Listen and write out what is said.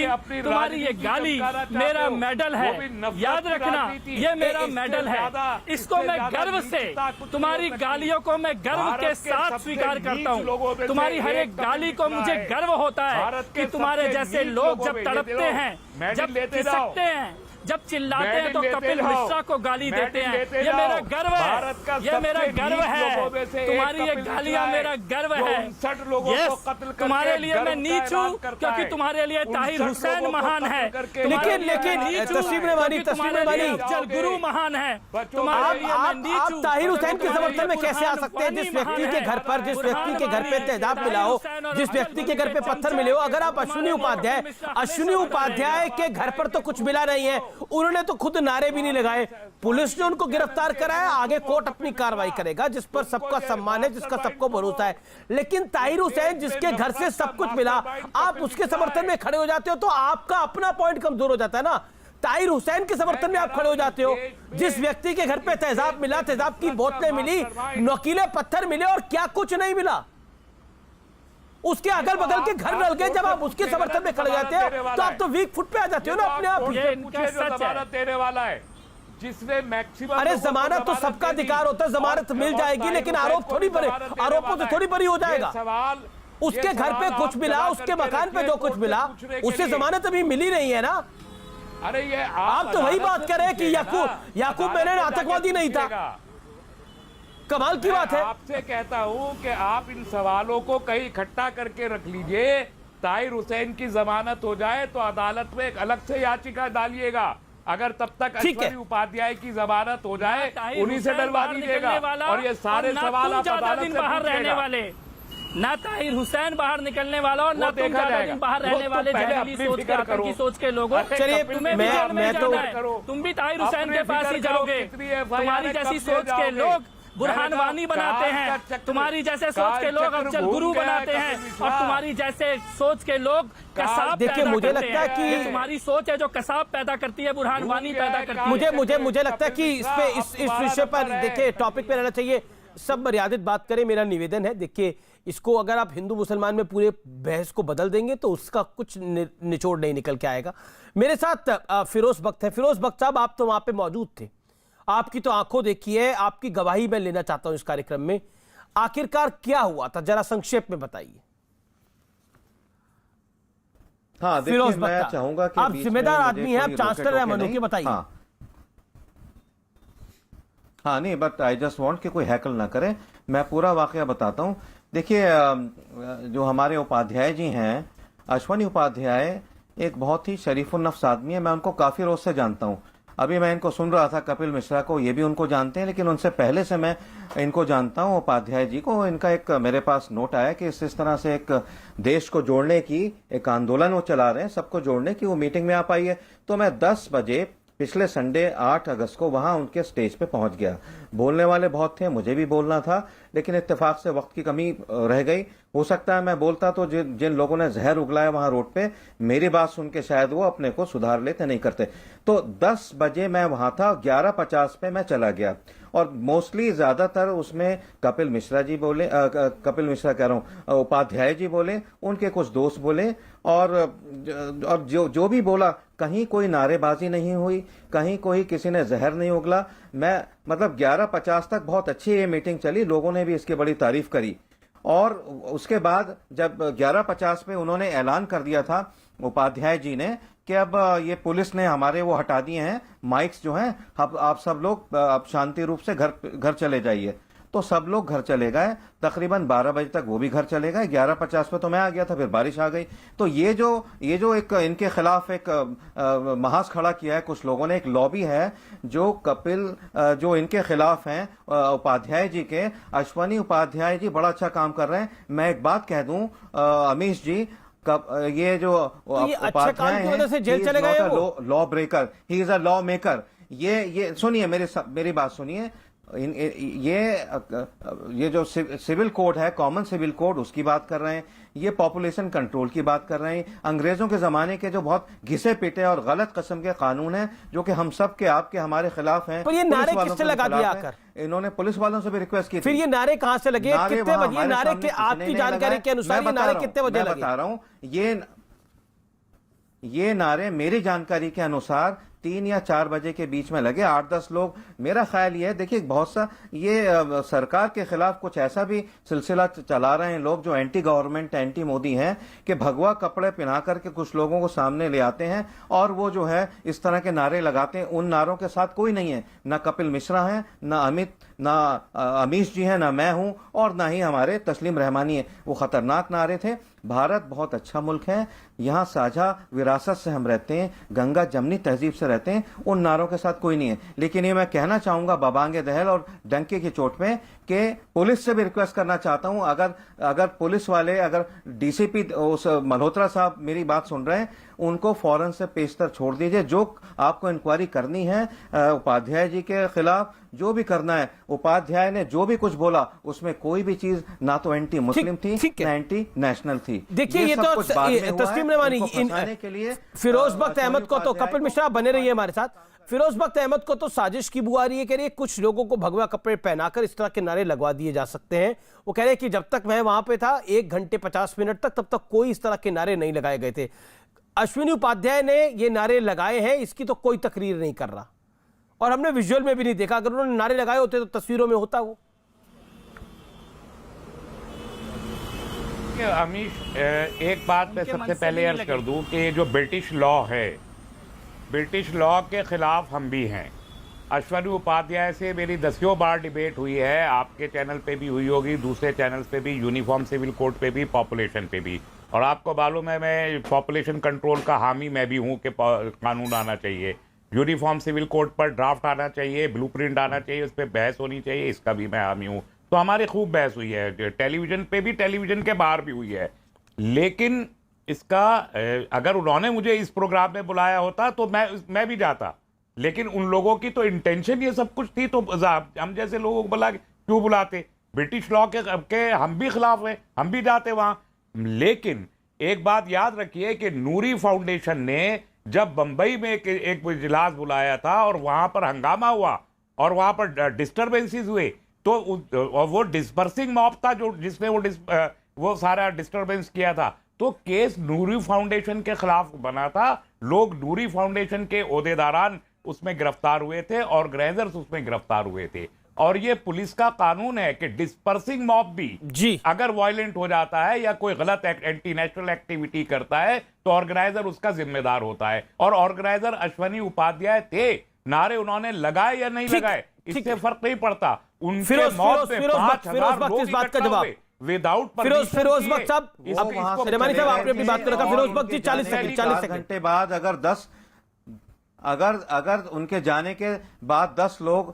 तुम्हारी ये गाली मेरा मेडल है, याद रखना, ये मेरा मेडल है। इसको मैं गर्व से, तुम्हारी गालियों को मैं गर्व के साथ स्वीकार करता हूँ। तुम्हारी हर एक गाली को मुझे गर्व होता है कि तुम्हारे जैसे लोग जब तड़पते हैं, जब खिसकते हैं, जब चिल्लाते हैं तो कपिल मिश्रा को गाली देते हैं। ये मेरा गर्व है, ये मेरा गर्व है। तुम्हारी ये गालियां मेरा गर्व है। तुम्हारे लिए मैं नीच हूँ क्योंकि तुम्हारे लिए ताहिर हुसैन महान है, लेकिन तस्लीम गुरु महान है। आप ताहिर हुसैन के समर्थन में कैसे आ सकते हैं? जिस व्यक्ति के घर पर, जिस व्यक्ति के घर पे तेजाब मिला हो, जिस व्यक्ति के घर पे पत्थर मिले हो, अगर आप अश्विनी उपाध्याय के घर पर तो कुछ मिला नहीं है, उन्होंने तो खुद नारे भी नहीं लगाए, पुलिस ने उनको गिरफ्तार कराया, आगे कोर्ट अपनी कार्रवाई करेगा, जिस पर सबका सम्मान है, जिसका सबको भरोसा है। लेकिन ताहिर हुसैन जिसके घर से सब कुछ मिला, आप उसके समर्थन में खड़े हो जाते हो तो आपका अपना पॉइंट कमजोर हो जाता है ना। ताहिर हुसैन के समर्थन में आप खड़े हो जाते हो, जिस व्यक्ति के घर पे तेजाब मिला, तेजाब की बोतलें मिली, नुकीले पत्थर मिले और क्या कुछ नहीं मिला, उसके अगल बगल के घर डल गए, जब आप उसके समर्थन में खड़े जाते हो तो आप तो वीक फुट पे आ जाते हो ना अपने आप। जमानत देने वाला है जिसने मैक्सिमम, अरे जमानत तो सबका अधिकार होता है, जमानत मिल जाएगी, लेकिन आरोप थोड़ी बरी, आरोपों से थोड़ी बरी हो जाएगा। उसके घर पे कुछ मिला, उसके मकान पे जो कुछ मिला, उससे जमानत अभी मिली नहीं है ना। अरे ये आप तो वही बात कर रहे हैं कि याकूब मेनन आतंकवादी नहीं था। कमाल की बात है। आपसे कहता हूं कि आप इन सवालों को कहीं इकट्ठा करके रख लीजिए। ताहिर हुसैन की जमानत हो जाए तो अदालत में एक अलग से याचिका डालिएगा। अगर तब तक अश्विनी उपाध्याय की जमानत हो जाए, उन्हीं से डलवा दीजिएगा और ये सारे सवाल आप अदालत से बाहर रहने वाले, ना ताहिर हुसैन बाहर निकलने वाला और ना तुम ज्यादा दिन बाहर रहने वाले जहरीली सोच के लोगों। चलिए तुम भी ताहिर हुसैन के पास ही जाओगे। तुम्हारी जैसी सोच के लोग बुरहान वानी बनाते हैं, तुम्हारी जैसे सोच के लोग अफजल गुरु बनाते हैं, और तुम्हारी जैसे सोच के लोग कसाब देखिए, मुझे लगता है कि तुम्हारी सोच है जो कसाब पैदा करती है, बुरहान वानी पैदा करती है। मुझे लगता है कि इस विषय पर देखिए टॉपिक पे रहना चाहिए, सब मर्यादित बात करें, मेरा निवेदन है। देखिए, इसको अगर आप हिंदू मुसलमान में पूरे बहस को बदल देंगे तो उसका कुछ निचोड़ नहीं निकल के आएगा। मेरे साथ फिरोज बख्त है। फिरोज बख्त साहब, आप तो वहां पे मौजूद थे, आपकी तो आंखों देखी है, आपकी गवाही मैं लेना चाहता हूं इस कार्यक्रम में। आखिरकार क्या हुआ था, जरा संक्षेप में बताइए। हाँ, देखिए, मैं चाहूंगा कि आप जिम्मेदार आदमी हैं, आप चांसलर हैं मनु के, बताइए। हाँ नहीं, बट आई जस्ट वांट कि कोई हैकल ना करे, मैं पूरा वाकया बताता हूँ। देखिए, जो हमारे उपाध्याय जी हैं, अश्विनी उपाध्याय एक बहुत ही शरीफुन्नफ्स आदमी है, मैं उनको काफी रोज से जानता हूँ। अभी मैं इनको सुन रहा था, कपिल मिश्रा को, ये भी उनको जानते हैं, लेकिन उनसे पहले से मैं इनको जानता हूँ, उपाध्याय जी को। इनका एक मेरे पास नोट आया कि इस तरह से एक देश को जोड़ने की एक आंदोलन वो चला रहे हैं, सबको जोड़ने की, वो मीटिंग में आप आइए। तो मैं 10 बजे पिछले संडे 8 अगस्त को वहां उनके स्टेज पे पहुंच गया। बोलने वाले बहुत थे, मुझे भी बोलना था, लेकिन इत्तेफाक से वक्त की कमी रह गई। हो सकता है मैं बोलता तो जिन लोगों ने जहर उगलाया वहां रोड पे, मेरी बात सुन के शायद वो अपने को सुधार लेते, नहीं करते। तो 10 बजे मैं वहां था, 11:50 पे मैं चला गया, और मोस्टली ज्यादातर उसमें कपिल मिश्रा जी बोले, कपिल मिश्रा कह रहा हूं, उपाध्याय जी बोले, उनके कुछ दोस्त बोले, और जो भी बोला, कहीं कोई नारेबाजी नहीं हुई, कहीं कोई किसी ने जहर नहीं उगला। मैं मतलब 11:50 तक बहुत अच्छी ये मीटिंग चली, लोगों ने भी इसकी बड़ी तारीफ करी। और उसके बाद जब 11:50 पे उन्होंने ऐलान कर दिया था उपाध्याय जी ने कि अब ये पुलिस ने हमारे वो हटा दिए हैं माइक्स जो हैं, अब आप सब लोग अब शांति रूप से घर चले जाइए। तो सब लोग घर चले गए, तकरीबन 12 बजे तक वो भी घर चले गए। 11:50 पे तो मैं आ गया था, फिर बारिश आ गई। तो ये जो एक इनके खिलाफ एक महाज खड़ा किया है कुछ लोगों ने, एक लॉबी है जो कपिल जो इनके खिलाफ हैं, उपाध्याय जी के, अश्विनी उपाध्याय जी बड़ा अच्छा काम कर रहे हैं। मैं एक बात कह दूं अमीश जी, ये जो उपाध्याय हैं, law breaker, he is a law maker. ये सुनिए, मेरी बात सुनिए। ये जो सिविल कोड है, कॉमन सिविल कोड, उसकी बात कर रहे हैं, ये पॉपुलेशन कंट्रोल की बात कर रहे हैं। अंग्रेजों के जमाने के जो बहुत घिसे पिटे और गलत किस्म के कानून हैं जो कि हम सब के आपके हमारे खिलाफ हैं। तो ये नारे किससे लगा दिया आकर? इन्होंने पुलिस वालों से भी रिक्वेस्ट की थी। फिर ये नारे कहां से लगे, कितने बजे नारे के? आपकी जानकारी के अनुसार ये नारे कितने बजे लगे? बता रहा हूं, ये ये नारे मेरी जानकारी के अनुसार 3 या 4 बजे के बीच में लगे। 8-10 लोग, मेरा ख्याल ये है, देखिए बहुत सा ये सरकार के खिलाफ कुछ ऐसा भी सिलसिला चला रहे हैं लोग जो एंटी गवर्नमेंट, एंटी मोदी हैं, कि भगवा कपड़े पहना करके कुछ लोगों को सामने ले आते हैं और वो जो है इस तरह के नारे लगाते हैं। उन नारों के साथ कोई नहीं है, ना कपिल मिश्रा है, ना अमित, ना अमीश जी हैं, ना मैं हूं, और ना ही हमारे तस्लीम रहमानी है। वो खतरनाक नारे थे। भारत बहुत अच्छा मुल्क है, यहाँ साझा विरासत से हम रहते हैं, गंगा जमनी तहजीब से रहते हैं। उन नारों के साथ कोई नहीं है। लेकिन ये मैं कहना चाहूंगा बबांगे दहल और डंके की चोट में कि पुलिस से भी रिक्वेस्ट करना चाहता हूं, अगर पुलिस वाले, अगर डीसीपी उस मल्होत्रा साहब मेरी बात सुन रहे हैं, उनको फौरन से पेशतर छोड़ दीजिए। जो आपको इंक्वायरी करनी है उपाध्याय जी के खिलाफ, जो भी करना है, उपाध्याय ने जो भी कुछ बोला उसमें कोई भी चीज ना तो एंटी मुस्लिम थी, ना एंटी नेशनल थी। देखिए ये तो तस्लीम रहमानी, के लिए फिरोज बख्त अहमद को तो, कपिल मिश्रा बने रहिए हमारे साथ, फिरोज बख्त अहमद को तो साजिश की बुआ रही है, कह रही है कुछ लोगों को भगवा कपड़े पहनाकर इस तरह के नारे लगवा दिए जा सकते हैं। वो कह रहे हैं कि जब तक मैं वहां पे था 1 घंटे 50 मिनट तक, तब तक कोई इस तरह के नारे नहीं लगाए गए थे। अश्विनी उपाध्याय ने ये नारे लगाए हैं, इसकी तो कोई तकरीर नहीं कर रहा, और हमने विजुअल में भी नहीं देखा। अगर उन्होंने नारे लगाए होते तो तस्वीरों में होता वो। अमीश, एक बात मैं सबसे पहले अर्ज कर दूं कि ये जो ब्रिटिश लॉ है, ब्रिटिश लॉ के खिलाफ हम भी हैं। अश्विनी उपाध्याय से मेरी 10 बार डिबेट हुई है, आपके चैनल पे भी हुई होगी, दूसरे चैनल्स पे भी, यूनिफॉर्म सिविल कोड पे भी, पॉपुलेशन पे भी। और आपको मालूम है मैं पॉपुलेशन कंट्रोल का हामी मैं भी हूँ कि कानून आना चाहिए, यूनिफॉर्म सिविल कोड पर ड्राफ्ट आना चाहिए, ब्लूप्रिंट आना चाहिए, उस पर बहस होनी चाहिए, इसका भी मैं हामी हूँ। तो हमारी खूब बहस हुई है, टेलीविजन पे भी, टेलीविजन के बाहर भी हुई है। लेकिन इसका अगर उन्होंने मुझे इस प्रोग्राम में बुलाया होता तो मैं भी जाता। लेकिन उन लोगों की तो इंटेंशन ये सब कुछ थी, तो हम जैसे लोगों को बुला के क्यों बुलाते? ब्रिटिश लॉ के हम भी खिलाफ हैं, हम भी जाते वहां। लेकिन एक बात याद रखिए कि नूरी फाउंडेशन ने जब बंबई में एक इजलास बुलाया था और वहां पर हंगामा हुआ और वहां पर डिस्टर्बेंसेस हुए, तो वो डिस्पर्सिंग मॉब था जो जिसने वो सारा डिस्टर्बेंस किया था, तो केस नूरी फाउंडेशन के खिलाफ बना था। लोग नूरी फाउंडेशन के ओहदेदारान उसमें गिरफ्तार हुए थे, ऑर्गेनाइजर्स उसमें गिरफ्तार हुए थे। और ये पुलिस का कानून है कि डिस्पर्सिंग मॉब भी जी अगर वायलेंट हो जाता है या कोई गलत एंटी नेशनल एक्टिविटी करता है तो ऑर्गेनाइजर उसका जिम्मेदार होता है। और ऑर्गेनाइजर अश्विनी उपाध्याय थे, नारे उन्होंने लगाए या नहीं लगाए इससे फर्क नहीं पड़ता। उनके मौत में 5,000 लोग इकट्ठा हुए विदाउट फिरोज बख्त साहब, रहमानी साहब आपने अपनी बात करा था। फिरोज बख्त जी 40 सेकंड घंटे बाद अगर उनके जाने के बाद 10 लोग